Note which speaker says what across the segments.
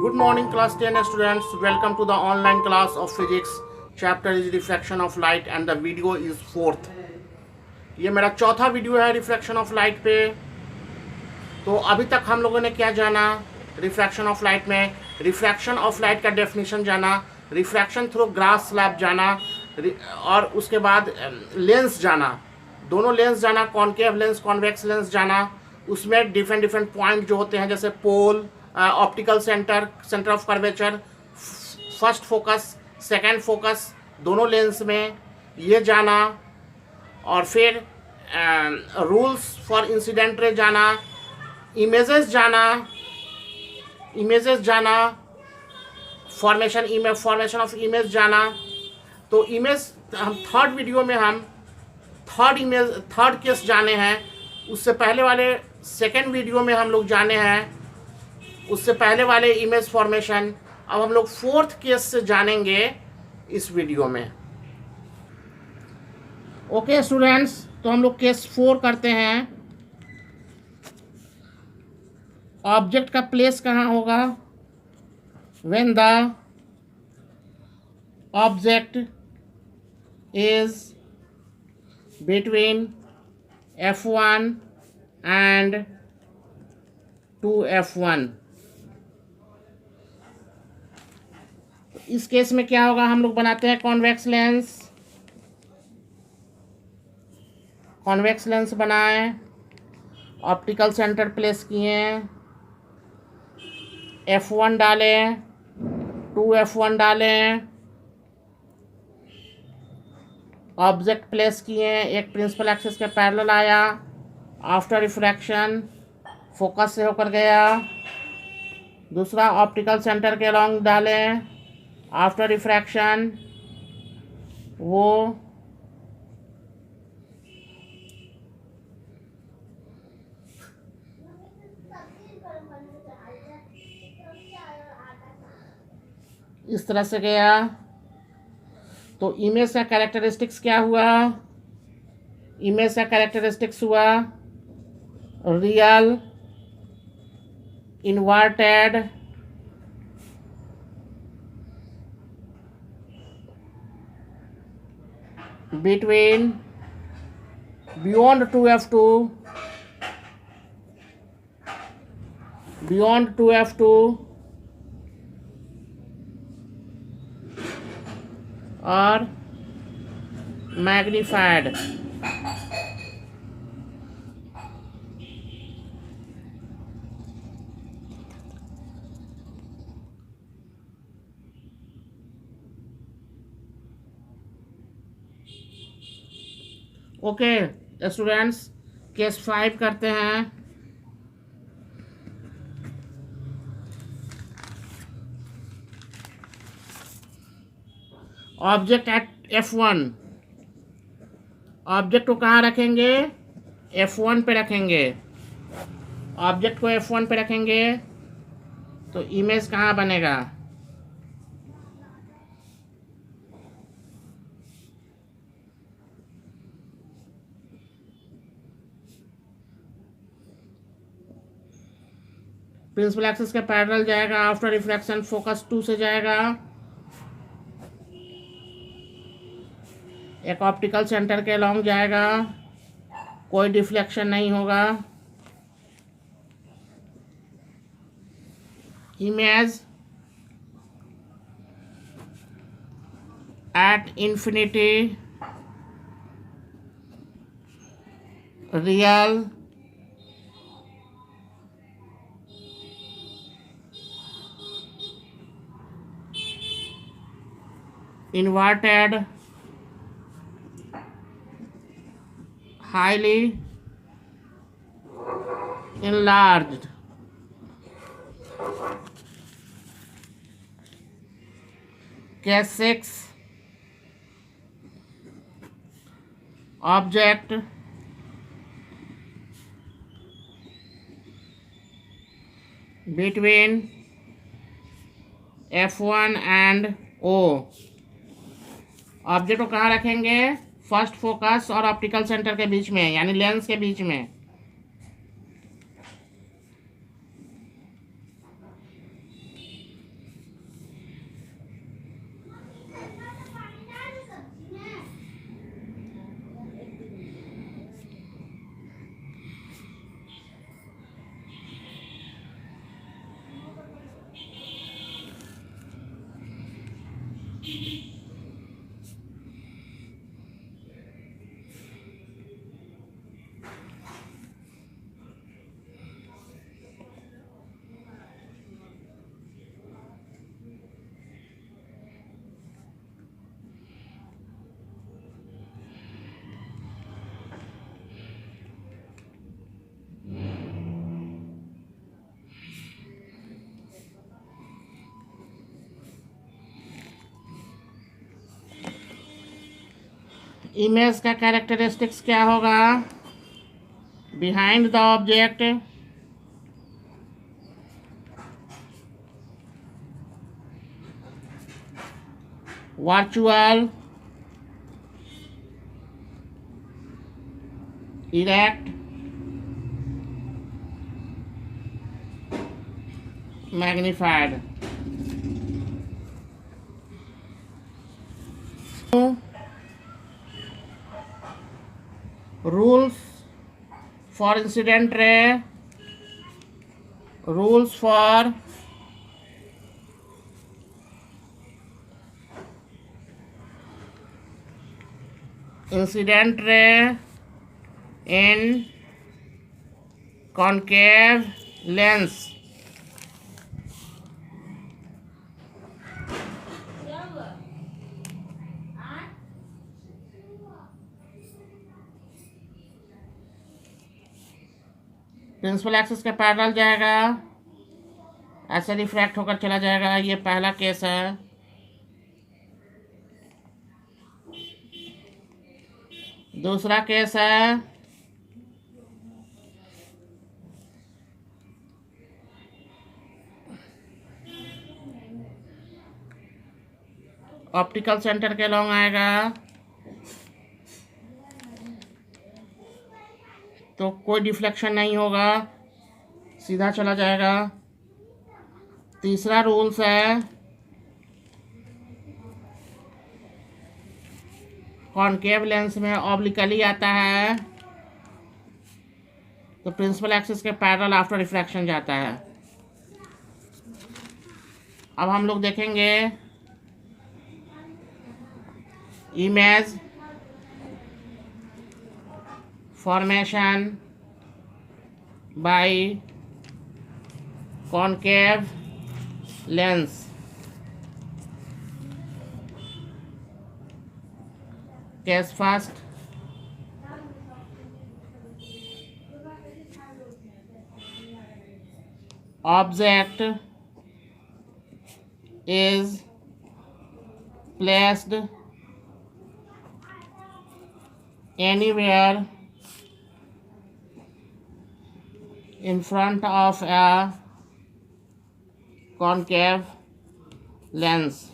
Speaker 1: Good morning class 10 students. Welcome to the online class of physics. Chapter is reflection of light and the video is fourth. ये मेरा चौथा video है reflection of light पे। तो अभी तक हम लोगों ने क्या जाना रिफ्रैक्शन ऑफ लाइट में? रिफ्रैक्शन ऑफ लाइट का डेफिनेशन जाना, रिफ्रैक्शन थ्रू ग्लास स्लैब जाना और उसके बाद लेंस जाना, दोनों लेंस जाना, कॉनकेव लेंस कॉन्वेक्स लेंस जाना। उसमें डिफरेंट पॉइंट जो होते हैं जैसे pole, optical centre of curvature, first focus, second focus, दोनों लेंस में ये जाना। और फिर रूल्स फॉर इंसिडेंट रे जाना, इमेजेस जाना, फॉर्मेशन ऑफ इमेज जाना। तो इमेज हम थर्ड वीडियो में हम थर्ड केस जाने हैं। उससे पहले वाले सेकेंड वीडियो में हम लोग जाने हैं उससे पहले वाले इमेज फॉर्मेशन। अब हम लोग फोर्थ केस से जानेंगे इस वीडियो में। ओके स्टूडेंट्स, तो हम लोग केस 4 करते हैं। ऑब्जेक्ट का प्लेस कहाँ होगा? When the object is between F1 and 2F1। इस केस में क्या होगा? हम लोग बनाते हैं कॉन्वेक्स लेंस बनाए, ऑप्टिकल सेंटर प्लेस किए, F1 डालें, 2F1 डालें, ऑब्जेक्ट प्लेस किए, एक प्रिंसिपल एक्सिस के पैरेलल आया, आफ्टर रिफ्रैक्शन फोकस से होकर गया, दूसरा ऑप्टिकल सेंटर के अलॉन्ग डालें, आफ्टर रिफ्रैक्शन वो इस तरह से गया। तो इमेज का कैरेक्टरिस्टिक्स क्या हुआ? इमेज का कैरेक्टरिस्टिक्स हुआ real, inverted, between, beyond 2F2 और मैग्नीफाइड। ओके स्टूडेंट्स, केस 5 करते हैं। Object at F1। ऑब्जेक्ट को कहाँ रखेंगे? F1 पे रखेंगे। ऑब्जेक्ट को F1 पे रखेंगे तो इमेज कहाँ बनेगा? प्रिंसिपल एक्सिस के पैरेलल जाएगा, आफ्टर रिफ्लेक्शन फोकस 2 से जाएगा, एक ऑप्टिकल सेंटर के अलॉन्ग जाएगा, कोई डिफ्लेक्शन नहीं होगा। Image at infinity, real, inverted, highly enlarged। Case 6, object between F1 and O। Object को कहाँ रखेंगे? फर्स्ट फोकस और ऑप्टिकल सेंटर के बीच में, यानी लेंस के बीच में। इमेज का कैरेक्टरिस्टिक्स क्या होगा? Behind the object virtual erect magnified. rules for incident ray, rules for incident ray in concave lens. Principal axis के पैरेलल जाएगा, ऐसे रिफ्रैक्ट होकर चला जाएगा। ये पहला केस है। दूसरा केस है ऑप्टिकल सेंटर के लॉन्ग आएगा तो कोई डिफ्लेक्शन नहीं होगा, सीधा चला जाएगा। तीसरा रूल्स है कॉनकेव लेंस में ऑब्लिकली आता है तो प्रिंसिपल एक्सिस के पैरेलल आफ्टर रिफ्रैक्शन जाता है। अब हम लोग देखेंगे image formation by concave lens. Case first, object is placed anywhere in front of a concave lens.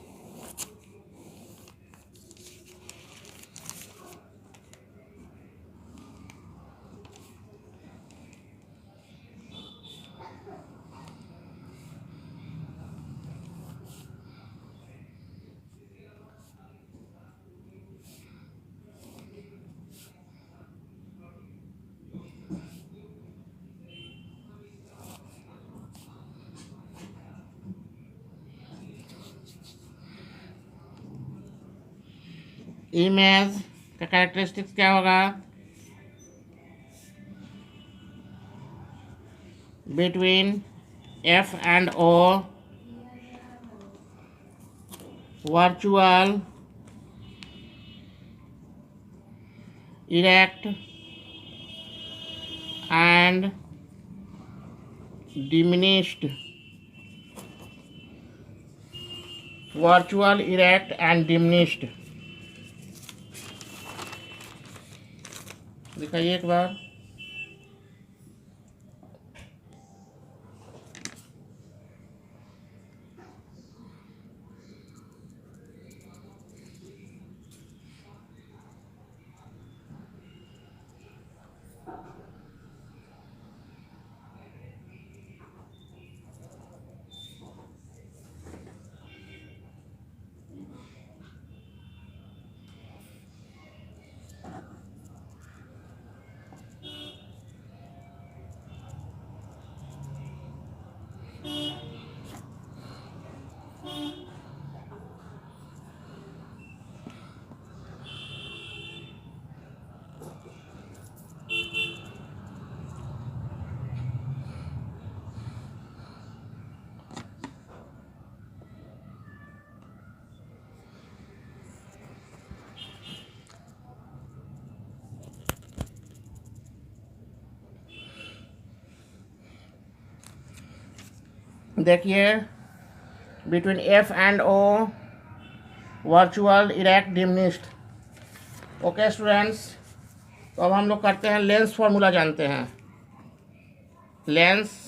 Speaker 1: Image का कैरेक्टरिस्टिक्स क्या होगा? Between F and O virtual erect and diminished, virtual erect and diminished। दिखाइए एक बार। देखिए between F and O virtual erect diminished. Okay students, तो अब हम लोग करते हैं लेंस फॉर्मूला जानते हैं। लेंस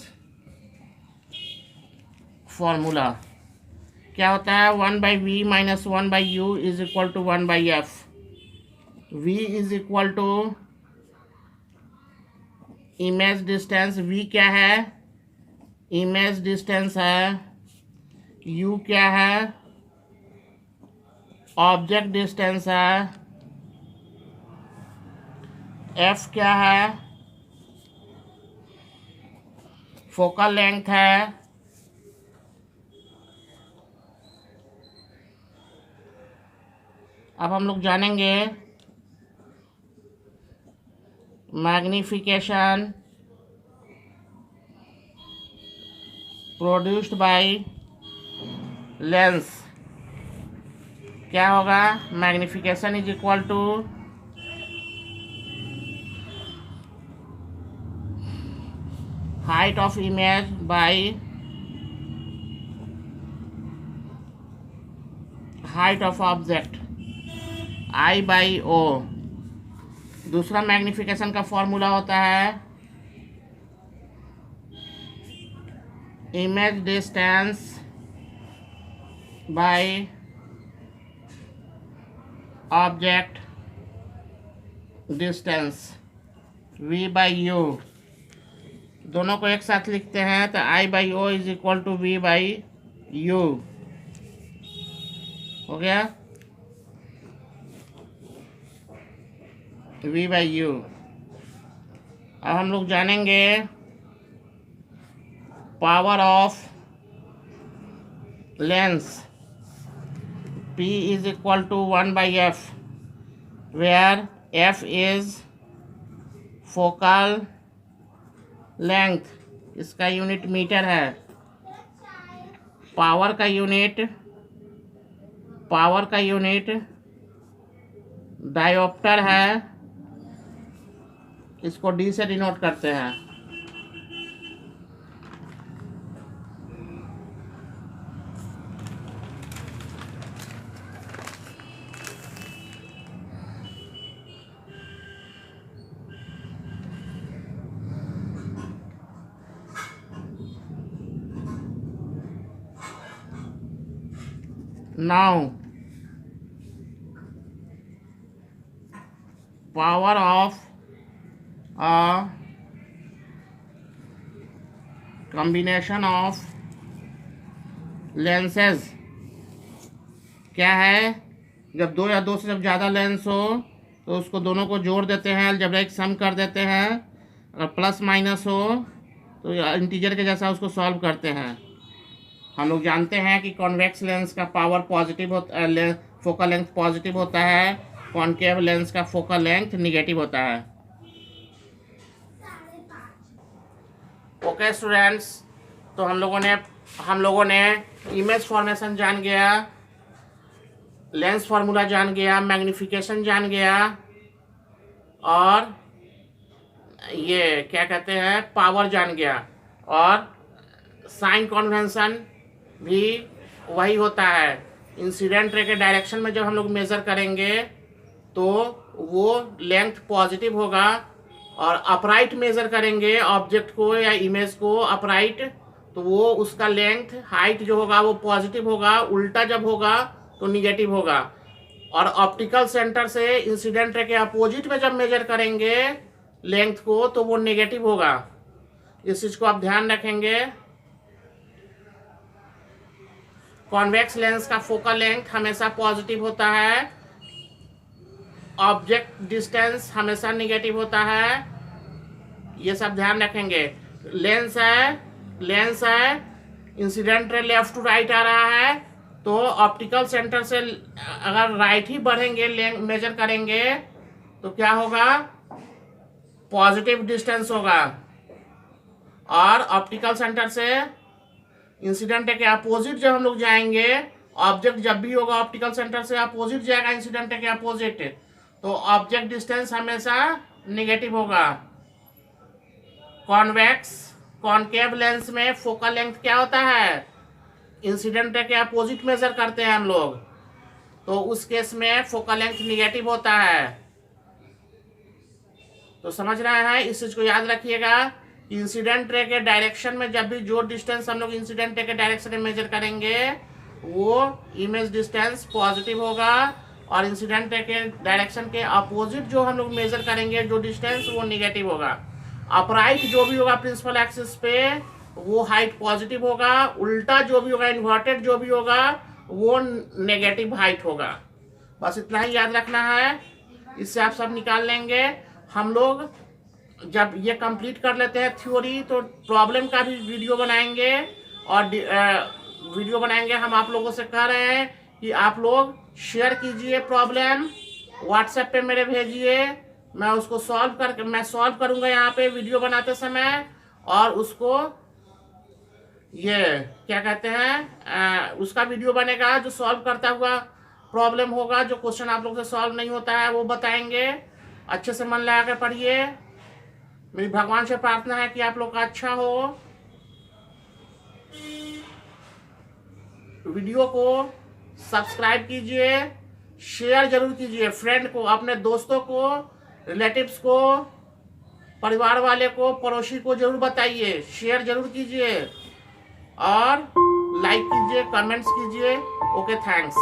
Speaker 1: फॉर्मूला क्या होता है? 1/v minus 1/u is equal to 1/f। v is equal to image distance. v क्या है? इमेज डिस्टेंस है। u क्या है? ऑब्जेक्ट डिस्टेंस है। f क्या है? फोकल लेंथ है। अब हम लोग जानेंगे मैग्निफिकेशन प्रोड्यूस्ड बाय लेंस। क्या होगा? Magnification is equal to height of image by height of object, I/O। दूसरा मैग्निफिकेशन का फॉर्मूला होता है image distance by object distance, V/U। दोनों को एक साथ लिखते हैं तो I/O is equal to V/U हो गया। V/U। अब हम लोग जानेंगे power of lens. P is equal to 1/f, where f is focal length. इसका यूनिट मीटर है। पावर का यूनिट डायोप्टर है। इसको D से डिनोट करते हैं। Now power of a combination of lenses क्या है? जब दो या दो से जब ज़्यादा लेंस हो तो उसको दोनों को जोड़ देते हैं, अलजेब्रिक सम कर देते हैं। अगर प्लस माइनस हो तो इंटीजर के जैसा उसको सॉल्व करते हैं। हम लोग जानते हैं कि कॉन्वेक्स लेंस का पावर पॉजिटिव होता है, फोकल लेंथ पॉजिटिव होता है। कॉनकेव लेंस का फोकल लेंथ निगेटिव होता है। ओके स्टूडेंट्स, तो हम लोगों ने इमेज फॉर्मेशन जान गया, लेंस फार्मूला जान गया, मैग्निफिकेशन जान गया, और ये क्या कहते हैं पावर जान गया। और साइन कन्वेंशन भी वही होता है। इंसिडेंट रे के डायरेक्शन में जब हम लोग मेज़र करेंगे तो वो लेंथ पॉजिटिव होगा, और अपराइट मेज़र करेंगे ऑब्जेक्ट को या इमेज को अपराइट, तो वो उसका लेंथ हाइट जो होगा वो पॉजिटिव होगा। उल्टा जब होगा तो निगेटिव होगा। और ऑप्टिकल सेंटर से इंसिडेंट रे के अपोजिट में जब मेजर करेंगे लेंथ को तो वो नेगेटिव होगा। इस चीज़ को आप ध्यान रखेंगे। कॉन्वेक्स लेंस का फोकल लेंथ हमेशा पॉजिटिव होता है, ऑब्जेक्ट डिस्टेंस हमेशा निगेटिव होता है। ये सब ध्यान रखेंगे। लेंस है, incident ray left to right आ रहा है, तो ऑप्टिकल सेंटर से अगर राइट ही बढ़ेंगे मेजर करेंगे तो क्या होगा? पॉजिटिव डिस्टेंस होगा। और ऑप्टिकल सेंटर से इंसिडेंट के अपोजिट जब हम लोग जाएंगे, ऑब्जेक्ट जब भी होगा ऑप्टिकल सेंटर से अपोजिट जाएगा इंसिडेंट के अपोजिट, तो ऑब्जेक्ट डिस्टेंस हमेशा निगेटिव होगा। कॉन्वेक्स कॉनकेव लेंस में फोकल लेंथ क्या होता है, इंसिडेंट रे के अपोजिट मेजर करते हैं हम लोग, तो उस केस में फोकल लेंथ निगेटिव होता है। तो समझ रहे हैं, इस चीज को याद रखिएगा। इंसिडेंट रे के डायरेक्शन में जब भी जो डिस्टेंस हम लोग इंसिडेंट रे के डायरेक्शन में मेजर करेंगे वो इमेज डिस्टेंस पॉजिटिव होगा, और इंसिडेंट रे के डायरेक्शन के अपोजिट जो हम लोग मेजर करेंगे जो डिस्टेंस वो निगेटिव होगा। अपराइट जो भी होगा प्रिंसिपल एक्सिस पे वो हाइट पॉजिटिव होगा, उल्टा जो भी होगा इन्वर्टेड जो भी होगा वो नेगेटिव हाइट होगा। बस इतना ही याद रखना है, इससे आप सब निकाल लेंगे। हम लोग जब ये कंप्लीट कर लेते हैं थ्योरी तो प्रॉब्लम का भी वीडियो बनाएंगे, और वीडियो बनाएंगे। हम आप लोगों से कह रहे हैं कि आप लोग शेयर कीजिए, प्रॉब्लम व्हाट्सएप पे मेरे भेजिए, मैं उसको सॉल्व करूंगा यहाँ पे वीडियो बनाते समय, और उसको ये क्या कहते हैं उसका वीडियो बनेगा जो सॉल्व करता हुआ प्रॉब्लम होगा, जो क्वेश्चन आप लोग से सॉल्व नहीं होता है वो बताएंगे। अच्छे से मन लगा कर पढ़िए। मेरी भगवान से प्रार्थना है कि आप लोग का अच्छा हो। वीडियो को सब्सक्राइब कीजिए, शेयर जरूर कीजिए, फ्रेंड को, अपने दोस्तों को, रिलेटिव्स को, परिवार वाले को, पड़ोसी को जरूर बताइए, शेयर जरूर कीजिए, और लाइक कीजिए, कमेंट्स कीजिए। Okay, thanks.